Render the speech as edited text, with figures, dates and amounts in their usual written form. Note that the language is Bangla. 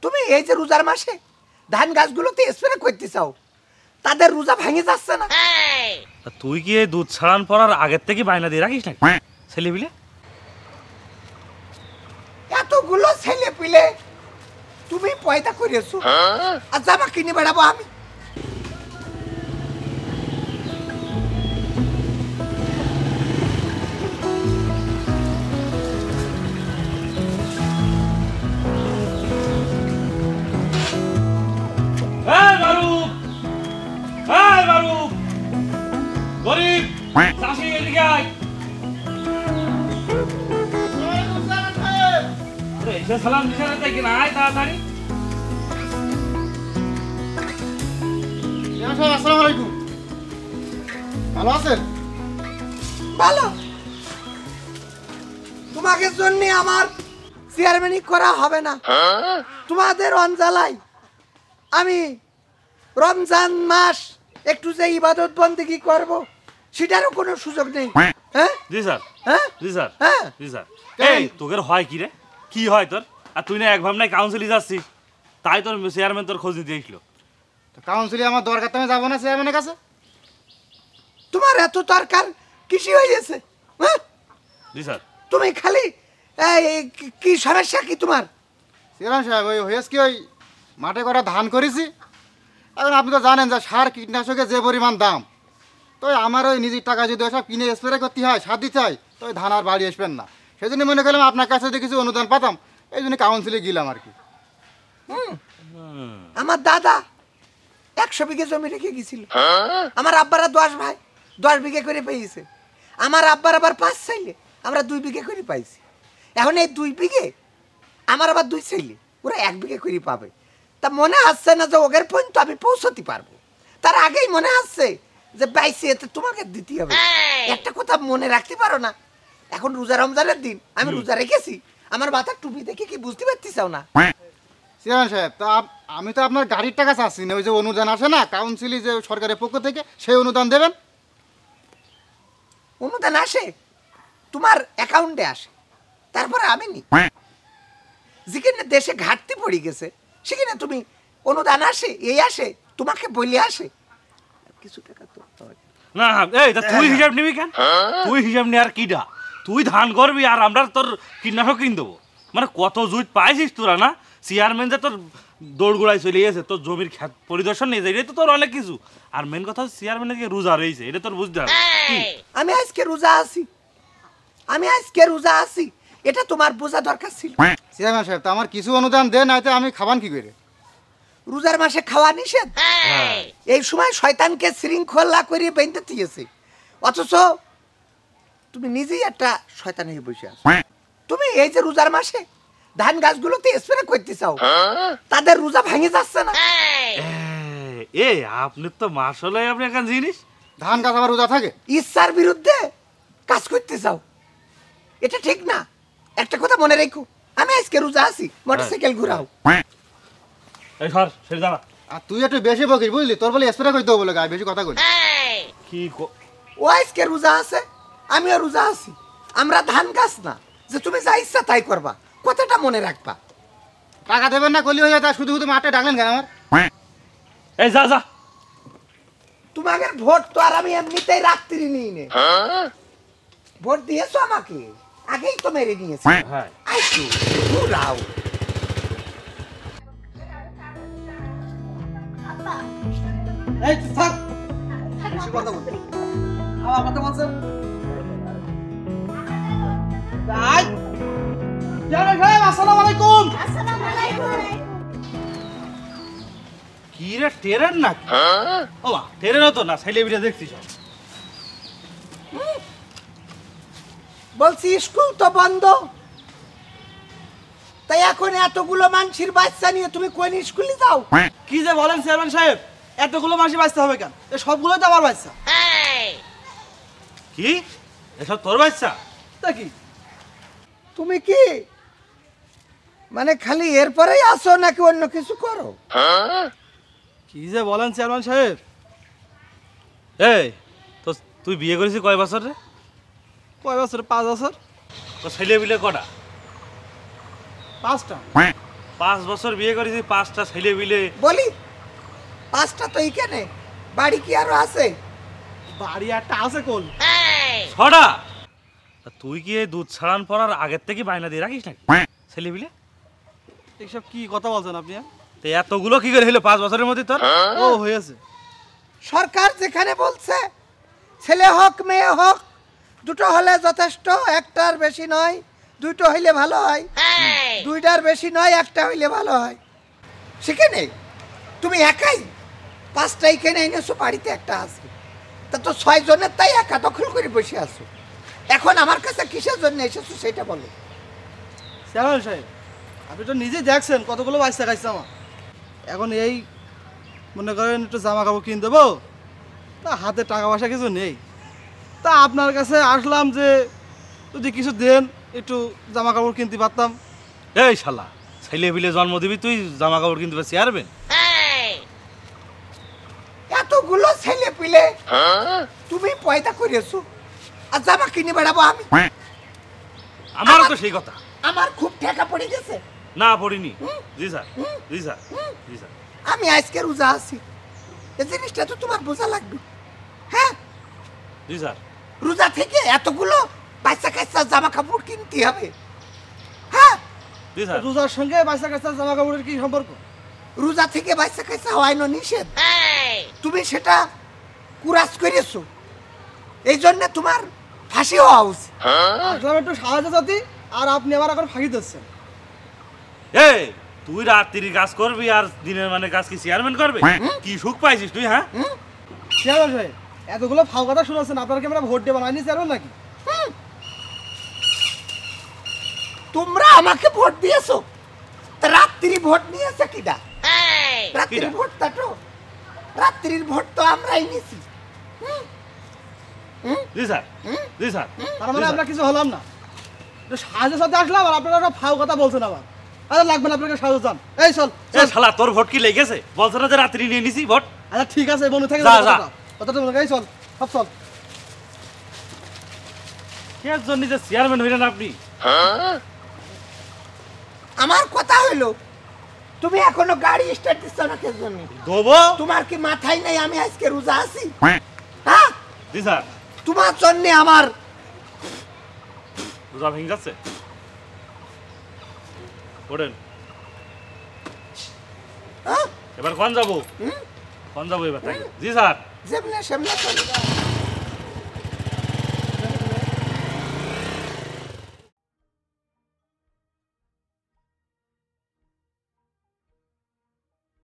তুমি এই যে রোজার মাসে ধান গাছগুলোতে স্প্রে করতে চাও, তাদের রোজা ভেঙে যাচ্ছে না? তুই কি এই দুধ ছাড়ান পড়ার আগের থেকে বায়না দিয়ে রাখিস না ছেলে পিলে? এতগুলো ছেলে পিলে তুমি পয়দা করেছো, আর জামা কিনে বেড়াবো আমি? গরিব চাষি এদিকে আয়। এসে সালাম দিছে না তাই কিনা, আয় তাড়াতাড়ি। আসসালামু আলাইকুম। ভালো আছেন? ভালো। তোমাকে জন্য আমার চেয়ারম্যানই করা হবে না। তোমাদের অঞ্জালাই আমি রমজান মাস একটু যে ইবাদত বন্দেগী করব সেটারও কোনো সুযোগ নেই। হ্যাঁ জি স্যার, হ্যাঁ জি স্যার, হ্যাঁ জি স্যার। এই তোদের হয় কি রে? কি হয় তোর? আর তুই না এক ভাবনায় কাউন্সিলে যাচ্ছিস, তাই তোর চেয়ারম্যান তোর খোঁজ নিতে এসলো। কাউন্সিলে আমার দরকার, তুমি যাবো না চেয়ারম্যানের কাছে? তোমার এত দরকার কিসি হয়ে গেছে? হ্যাঁ জি স্যার। তুমি খালি কি সমস্যা কি তোমার? চেয়ারম্যান সাহেব, ওই হয়েছে কি, ওই মাঠে করা ধান করেছি। এখন আপনি তো জানেন যে সার কীটনাশকের যে পরিমাণ দাম, তো আমার ওই নিজের টাকা যদি ওসব কিনে স্প্রে করতে হয়, সার দিতে হয়, তো ওই ধান আর বাড়ি আসবেন না। সেই জন্য মনে করলাম আপনার কাছে যদি কিছু অনুদান পাতাম, এই জন্য কাউন্সিলে গেলাম আর কি। আমার দাদা 100 বিঘে জমি রেখে গেছিল, আমার আব্বারা 10 ভাই 10 বিঘে করে পেয়েছে। আমার আব্বার আবার 5 ছেলে, আমরা 2 বিঘে করে পাইছি। এখন এই 2 বিঘে আমার আবার 2 ছেলে, ওরা 1 বিঘে করে পাবে। তা মনে আসছে না যে ওদের পর্যন্ত আমি পৌঁছতে পারবো, তার আগেই মনে আসছে যে বাইসে এতে তোমাকে দিতে হবে। একটা কথা মনে রাখতে পারো না, এখন রোজা রমজানের দিন, আমি রোজা রেখেছি, আমার মাথার টুপি দেখে কি বুঝতে পারতেছাও না? চেয়ারম্যান সাহেব, তা আমি তো আপনার গাড়ির টাকা চাচ্ছি না, ওই যে অনুদান আসে না কাউন্সিলে যে সরকারের পক্ষ থেকে, সেই অনুদান দেবেন। অনুদান আসে তোমার অ্যাকাউন্টে আসে, তারপরে আমি নি। যেখানে দেশে ঘাটতি পড়ে গেছে সেখানে তুমি অনুদান আসে, এই আসে, তোমাকে বলে আসে কিছু টাকা তো। না এই তা তুই হিসাব নিবি কেন? তুই হিসাব নি আর কিডা? তুই ধান করবি আর আমরা তোর কীটনাশক কিন দেবো? মানে কত জুত পাইছিস তোরা না? চেয়ারম্যান যে তোর দৌড়গুড়ায় চলে গেছে, তোর জমির ক্ষেত পরিদর্শন নিয়ে যায়, এটা তো তোর অনেক কিছু। আর মেন কথা হচ্ছে চেয়ারম্যানের দিকে রোজা রয়েছে, এটা তোর বুঝতে হবে। আমি আজকে রোজা আছি, আমি আজকে রোজা আছি, এটা তোমার বোঝা দরকার ছিল। চেয়ারম্যান সাহেব, তা আমার কিছু অনুদান দেন, নয়তো আমি খাবান কি করে? রোজার মাসে খাওয়া নিষেধ। এই সময় শয়তানকে শৃঙ্খলা করে বেঁধে দিয়েছে, অথচ তুমি নিজেই একটা শয়তান হয়ে বসে আছো। তুমি এই যে রোজার মাসে ধান গাছগুলোতে স্প্রে করতে চাও, তাদের রোজা ভেঙে যাচ্ছে না? এ আপনি তো মাসলে আপনি এখন জিনিস ধান গাছ আবার রোজা থাকে? ইচ্ছার বিরুদ্ধে কাজ করতে চাও, এটা ঠিক না। একটা কথা মনে রেখো, আমি আজকে রোজা আছি, মোটরসাইকেল ঘুরাও। এই সর সেরে দাঁড়া। আর তুই একটু বেশি বকিস বুঝলি, তোর বলে স্প্রে করতে হবে বলে গায়ে বেশি কথা বলি। কি ও আজকে রোজা আছে, আমিও রোজা আছি। আমরা ধান গাছ না যে তুমি যা ইচ্ছা তাই করবা, কথাটা মনে রাখবা। টাকা দেবেন না কলি হয়ে যায়, শুধু শুধু মাঠে ডাকলেন কেন আমার? এই যা যা, তোমাকে ভোট তো আর আমি এমনিতেই রাত্রি নিই নে। ভোট দিয়েছো আমাকে, আগেই তো মেরে নিয়েছি। হ্যাঁ আইসো ঘুরাও। এই থাক, বেশি কথা বল। আমার কথা বলছে ভাই। জামাই সাহেব, আসসালামু আলাইকুম। আসসালামু আলাইকুম। কি রে ট্রেন নাকি? ও মা, ট্রেন তো না, ছেলেবিটা দেখছি সব। বলছি স্কুল তো বন্ধ, তাই এখন এতগুলো মানুষের বাচ্চা নিয়ে তুমি কোন স্কুলে যাও? কি যে বলেন চেয়ারম্যান সাহেব, এতগুলো মাসি বাঁচতে হবে কেন? এই সবগুলোই তো আমার বাচ্চা। কি এসব তোর বাচ্চা? তা কি তুমি কি মানে খালি এরপরেই আসো নাকি অন্য কিছু করো? কি যে বলেন চেয়ারম্যান সাহেব। এই তো তুই বিয়ে করেছিস কয় বছর রে? কয় বছর? 5 বছর। তো ছেলে বিলে কটা? 5টা। 5 বছর বিয়ে করেছি 5টা ছেলে মিলে। বলি 5টা তো এইখানে, বাড়ি কি আরো আছে? বাড়ি একটা আছে কোন? 6টা। তা তুই কি এই দুধ ছাড়ান পড়ার আগের থেকে বায়না দিয়ে রাখিস নাকি ছেলে মিলে? এইসব কি কথা বলছেন আপনি? তো এতগুলো কি করে হলো 5 বছরের মধ্যে তোর? ও হয়েছে। সরকার যেখানে বলছে ছেলে হোক মেয়ে হোক দুটো হলে যথেষ্ট, একটার বেশি নয়, দুটো হইলে ভালো হয়, দুইটার বেশি নয়, একটা হইলে ভালো হয়। সেখানে তুমি একাই 5টা এখানে এনেছো, বাড়িতে একটা আছে, তা তো 6 জনের তাই একা দখল করে বসে আছো। এখন আমার কাছে কিসের জন্য এসেছো সেটা বলো। চেয়ারম্যান সাহেব, আপনি তো নিজেই দেখছেন কতগুলো বাচ্চা খাইছে আমার। এখন এই মনে করেন একটু জামা কাপড় কিনে দেবো, তা হাতে টাকা পয়সা কিছু নেই। তা আপনার কাছে আসলাম যে যদি কিছু দেন, একটু জামা কাপড় কিনতে পারতাম। এই শালা, ছেলে মিলে জন্ম দিবি তুই জামা কাপড় কিনতে পারছি আরবেন? এতগুলো ছেলে পিলে তুমি পয়দা করেছো আর জামা কিনে বেড়াবো আমি? আমারও তো সেই কথা। আমার খুব ঠেকা পড়ে গেছে। না পড়িনি। জি স্যার, জি স্যার, জি স্যার। আমি আজকে রোজা আছি, এই জিনিসটা তো তোমার বোঝা লাগবে। হ্যাঁ, জি স্যার। রোজা থেকে এতগুলো বাচ্চা কাচ্চা জামা কাপড় কিনতে হবে? হ্যাঁ, জি স্যার। রোজার সঙ্গে বাচ্চা কাচ্চা জামা কাপড়ের কি সম্পর্ক? রোজা থেকে বাচ্চা কাচ্চা হয় না নিষেধ, তুমি সেটা কুরাস করেছো, এই জন্য তোমার ফাঁসি হওয়া উচিত। আসলাম একটু সাহায্য জাতি, আর আপনি আবার এখন ফাঁকি দিচ্ছেন। এই তুই রাত্রির কাজ করবি আর দিনের মানে কাজ কি চেয়ারম্যান করবে? কি সুখ পাইছিস তুই? হ্যাঁ, চেয়ারম্যান সাহেব, এতগুলো ফাও কথা শুনেছেন, আপনার কি আমরা ভোট দিয়ে বানাইনি চেয়ারম্যান নাকি? তোমরা আমাকে ভোট দিয়েছো, তা রাত্রি ভোট নিয়েছে কিনা? রাত্রির কিনা? ভোটটা তো রাত্রির ভোট তো আমরাই নিয়েছি। জি স্যার, জি স্যার। তার মানে আমরা কিছু হলাম না, একটু সাহায্য সাথে আসলাম আর আপনারা একটা ফাও কথা বলছেন আবার। আরে লাগবে না, আপনাকে সাহায্য চান। এই চল এ শালা, তোর ভোট কি লেগেছে? বলছ না যে রাত্রি নিয়ে নিছি ভোট? আচ্ছা ঠিক আছে, বন্ধু থেকে যা, যা। কথাটা মনে এই চল, সব চল। কে জন্য যে চেয়ারম্যান হইলেন আপনি? আমার কথা হইলো, তুমি এখনো গাড়ি স্টার্ট দিচ্ছ না কে জন্য? দেবো। তোমার কি মাথায় নেই আমি আজকে রোজা আছি? হ্যাঁ, জি স্যার। তোমার জন্য আমার রোজা ভেঙে যাচ্ছে। ওঠেন, হ্যাঁ? এবার কোন যাবো? কোন যাবো এবার? জি স্যার। যেমনে সেমনে চলে যাও।